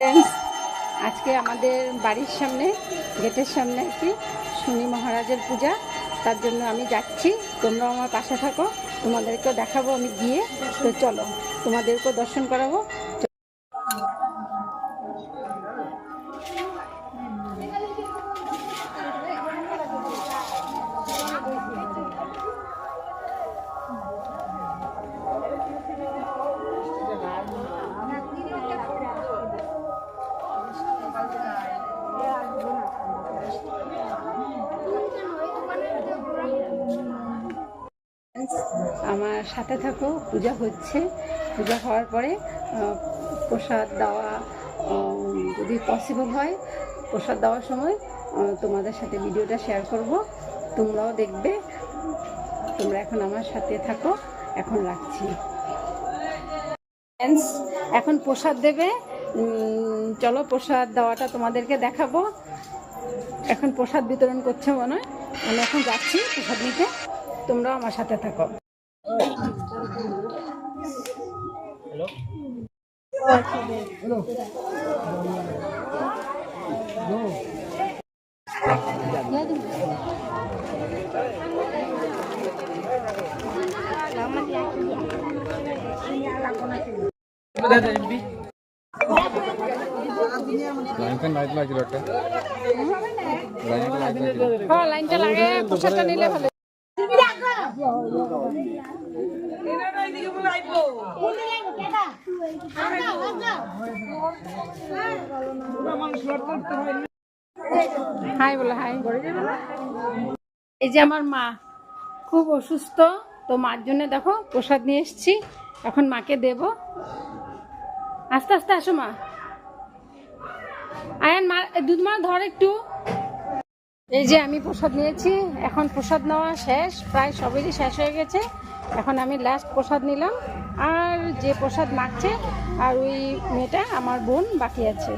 Friends, আজকে আমাদের বাড়ির সামনে গেটের সামনে একটি শনি মহারাজের পূজা, তার জন্য আমি যাচ্ছি। তোমরাও আমার পাশে থাকো, তোমাদেরকেও দেখাবো আমি গিয়ে। তো চলো, তোমাদেরকেও দর্শন করাবো। আমার সাথে থাকো, পূজা হচ্ছে। পূজা হওয়ার পরে প্রসাদ দেওয়া, যদি পসিবল হয় প্রসাদ দেওয়ার সময় তোমাদের সাথে ভিডিওটা শেয়ার করব, তোমরাও দেখবে। তোমরা এখন আমার সাথে থাকো, এখন রাখছি। এখন প্রসাদ দেবে, চলো প্রসাদ দেওয়াটা তোমাদেরকে দেখাবো। এখন প্রসাদ বিতরণ করছে মনে হয়, আমি এখন যাচ্ছি প্রসাদ নিতে, তোমরাও আমার সাথে থাকো। লাইনটা লাগে, প্রসাদটা নিলে ভালো। হাই বলো, হাই। এই যে আমার মা খুব অসুস্থ, তো মার জন্য দেখো প্রসাদ নিয়ে এসেছি, এখন মাকে দেব। আস্তে আস্তে আসো মা। আয়ান মা দুধ মা ধর একটু। এই যে আমি প্রসাদ নিয়েছি, এখন প্রসাদ নেওয়া শেষ, প্রায় সবেরই শেষ হয়ে গেছে। এখন আমি লাস্ট প্রসাদ নিলাম, আর যে প্রসাদ মাখছে আর ওই মেয়েটা আমার বোন বাকি আছে।